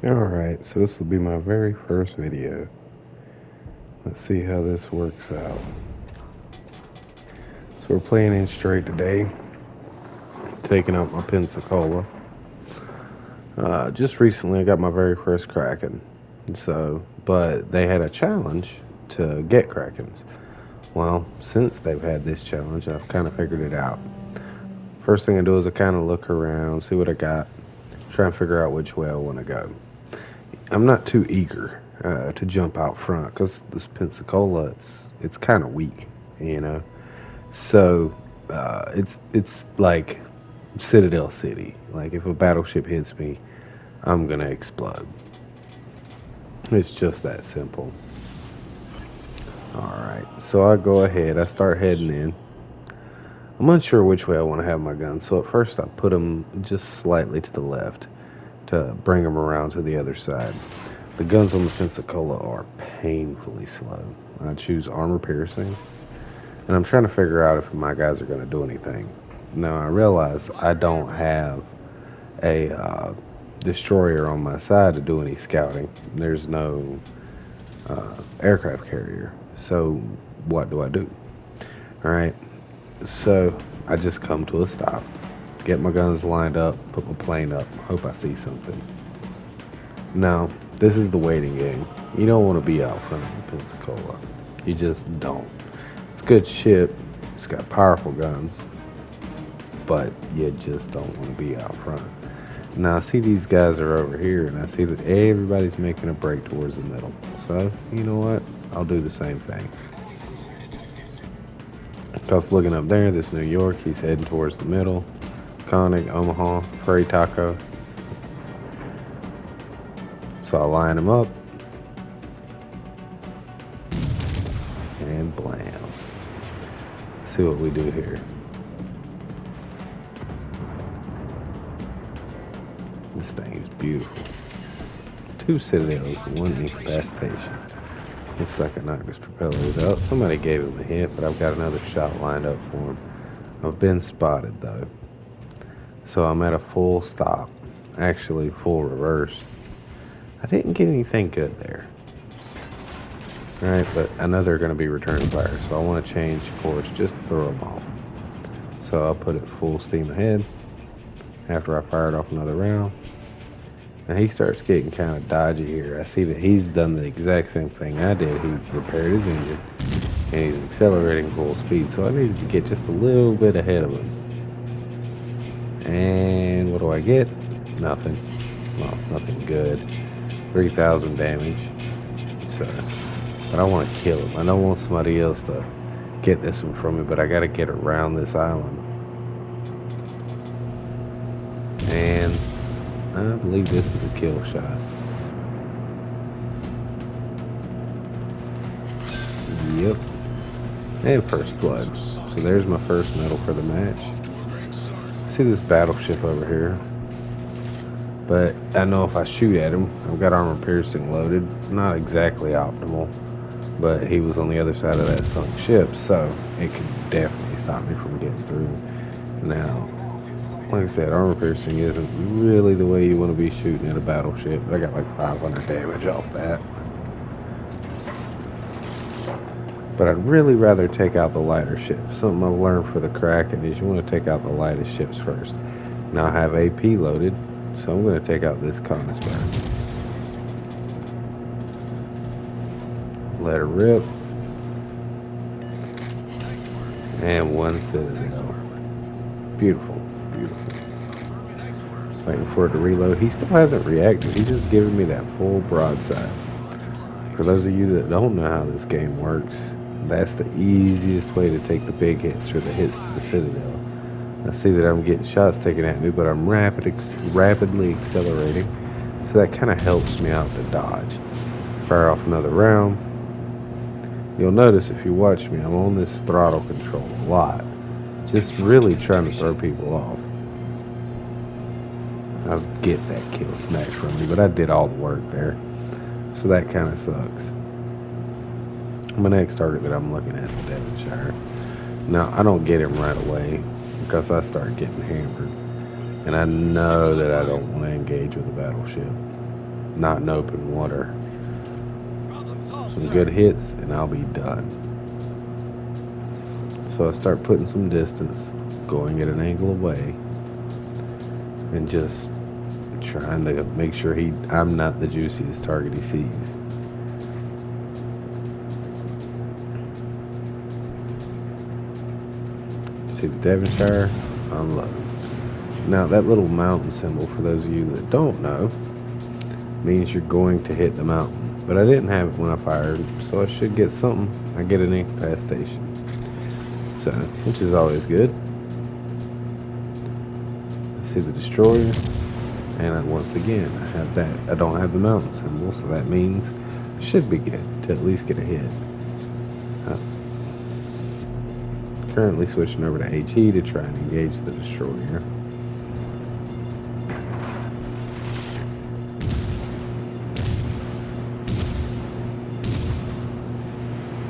Alright, so this will be my very first video. Let's see how this works out. So we're playing in straight today. Taking out my Pensacola. Just recently I got my very first Kraken. But they had a challenge to get Krakens. Well, since they've had this challenge, I've kind of figured it out. First thing I do is I kind of look around, see what I got, try and figure out which way I want to go. I'm not too eager to jump out front because this Pensacola, it's kind of weak, you know. So it's like Citadel City. Like if a battleship hits me, I'm gonna explode. It's just that simple. All right, so I go ahead. I start heading in. I'm unsure which way I want to have my gun, so at first I put them just slightly to the left to bring them around to the other side. The guns on the Pensacola are painfully slow. I choose armor piercing, and I'm trying to figure out if my guys are going to do anything. Now I realize I don't have a destroyer on my side to do any scouting. There's no aircraft carrier, so what do I do? All right, so I just come to a stop, get my guns lined up, put my plane up, hope I see something. Now, this is the waiting game. You don't want to be out front of the Pensacola. You just don't. It's a good ship. It's got powerful guns. But you just don't want to be out front. Now, I see these guys are over here, and I see that everybody's making a break towards the middle. So, you know what? I'll do the same thing. I was looking up there, this New York, he's heading towards the middle. Koenig, Omaha, Prairie Taco. So I line them up. And blam. See what we do here. This thing is beautiful. 2 citadels, 1 incapacitation. Looks like I knocked his propellers out. Somebody gave him a hit, but I've got another shot lined up for him. I've been spotted though. So I'm at a full stop. Actually, full reverse. I didn't get anything good there. Alright, but I know they're going to be returning fire, so I want to change course just to throw them off. So I'll put it full steam ahead after I fired off another round. Now he starts getting kind of dodgy here. I see that he's done the exact same thing I did. He repaired his engine and he's accelerating full speed. So I needed to get just a little bit ahead of him. And what do I get? Nothing. Well, nothing good. 3,000 damage. So, but I want to kill him. I don't want somebody else to get this one from me, but I got to get around this island. And I believe this is a kill shot. Yep. And first blood. So there's my first medal for the match. See this battleship over here. But I know if I shoot at him, I've got armor piercing loaded. Not exactly optimal, but he was on the other side of that sunk ship, so it could definitely stop me from getting through. Now, like I said, armor piercing isn't really the way you want to be shooting at a battleship, but I got like 500 damage off that. But I'd really rather take out the lighter ships. Something I've learned for the Kraken is you want to take out the lightest ships first. Now I have AP loaded, so I'm going to take out this Koenigsberg. Let her rip. And 1 citadel. Beautiful, beautiful. Waiting for it to reload. He still hasn't reacted. He's just giving me that full broadside. For those of you that don't know how this game works, that's the easiest way to take the big hits or the hits to the citadel. I see that I'm getting shots taken at me, but I'm rapidly accelerating, so that kind of helps me out to dodge. Fire off another round. You'll notice if you watch me, I'm on this throttle control a lot, just really trying to throw people off. I'll get that kill snatched from me, but I did all the work there, so that kind of sucks. My next target that I'm looking at is the Devonshire. Now, I don't get him right away because I start getting hammered. And I know that I don't want to engage with a battleship. not in open water. Some good hits and I'll be done. So I start putting some distance, going at an angle away, and just trying to make sure I'm not the juiciest target he sees. See the Devonshire? Unload. Now that little mountain symbol, for those of you that don't know, means you're going to hit the mountain. But I didn't have it when I fired, so I should get something. I get an incapacitation. So, which is always good. See the destroyer, and once again I have that. I don't have the mountain symbol, so that means I should be good to at least get a hit. Currently switching over to HE to try and engage the destroyer.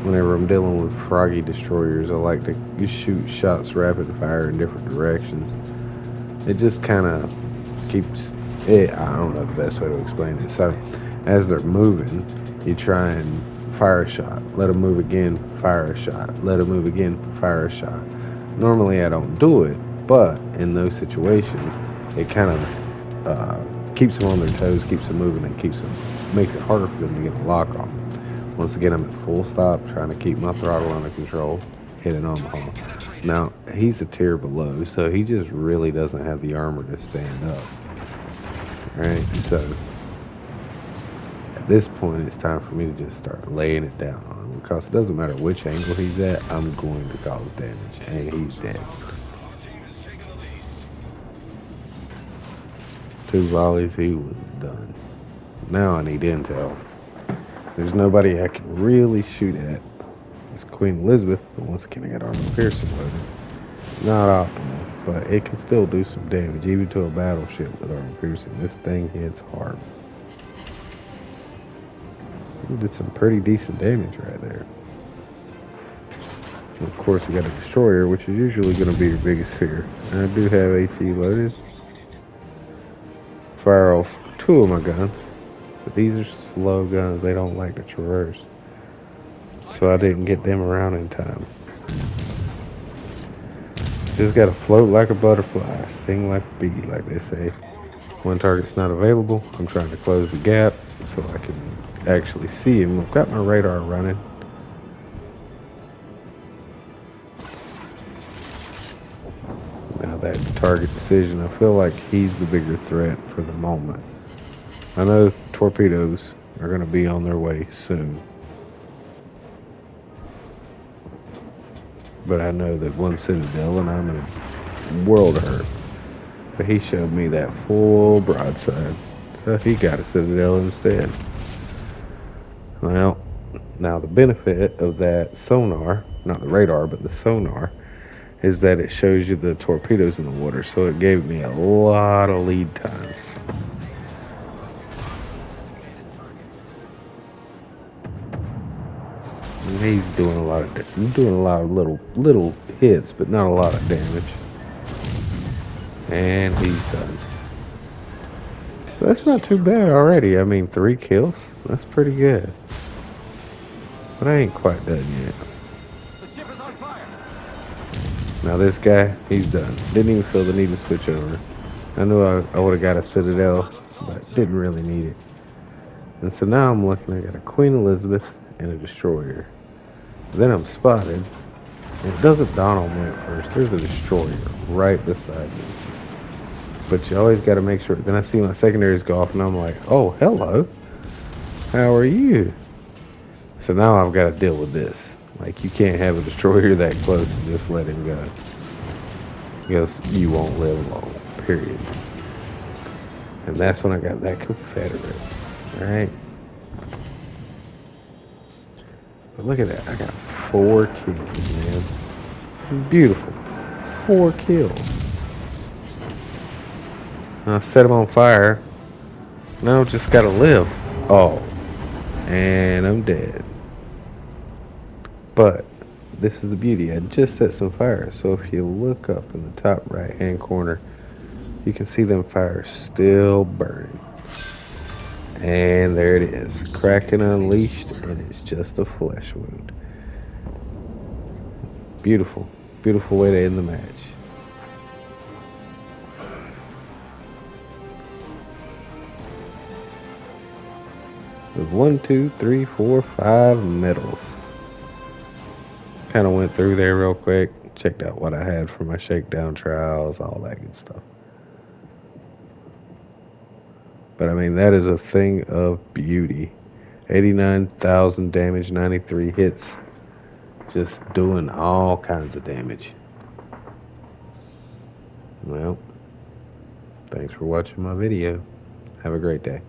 Whenever I'm dealing with froggy destroyers, I like to shoot shots rapid fire in different directions. It just kind of keeps it, I don't know the best way to explain it. So as they're moving, you try and fire a shot, let them move again, fire a shot, let them move again, fire a shot. Normally I don't do it, but in those situations it kind of keeps them on their toes, keeps them moving, and makes it harder for them to get a lock on. Once again, I'm at full stop, trying to keep my throttle under control, hitting Omaha. Now, he's a tier below, so he just really doesn't have the armor to stand up. Alright, so at this point, it's time for me to just start laying it down on him, because it doesn't matter which angle he's at, I'm going to cause damage, and he's dead. 2 volleys, he was done. Now I need intel. There's nobody I can really shoot at. It's Queen Elizabeth, but once again I got armor piercing loaded. Not optimal, but it can still do some damage, even to a battleship with armor piercing. This thing hits hard. It did some pretty decent damage right there. And of course we got a destroyer, which is usually going to be your biggest fear. And I do have HE loaded. Fire off 2 of my guns. But these are slow guns, they don't like to traverse. So I didn't get them around in time. Just gotta float like a butterfly, sting like a bee, like they say. When target's not available, I'm trying to close the gap so I can actually see him. I've got my radar running. Now that target decision, I feel like he's the bigger threat for the moment. I know torpedoes are going to be on their way soon. But I know that one Citadel and I'm in a world of hurt. But he showed me that full broadside. So he got a Citadel instead. Well, now the benefit of that sonar, not the radar, but the sonar, is that it shows you the torpedoes in the water. So it gave me a lot of lead time. He's doing a lot of little hits, but not a lot of damage. And he's done. So that's not too bad already. I mean, 3 kills. That's pretty good. But I ain't quite done yet. Now this guy, he's done. Didn't even feel the need to switch over. I knew I would have got a Citadel, but didn't really need it. And so now I'm looking, I got a Queen Elizabeth and a destroyer. Then I'm spotted, and it doesn't dawn on me at first. There's a destroyer right beside me. But you always got to make sure. Then I see my secondaries go off, and I'm like, oh, hello. How are you? So now I've got to deal with this. Like, you can't have a destroyer that close and just let him go. Because you won't live long, period. And that's when I got that Confederate. Alright? But look at that. I got 4 kills, man. This is beautiful. 4 kills. I set him on fire. Now just gotta live. Oh. And I'm dead. But this is the beauty. I just set some fire. So if you look up in the top right hand corner, you can see them fires still burning. And there it is. Kraken unleashed, and it's just a flesh wound. Beautiful. Beautiful way to end the match. With 1, 2, 3, 4, 5 medals. Kind of went through there real quick. Checked out what I had for my shakedown trials, all that good stuff. But I mean, that is a thing of beauty. 89,000 damage, 93 hits. Just doing all kinds of damage. Well, thanks for watching my video. Have a great day.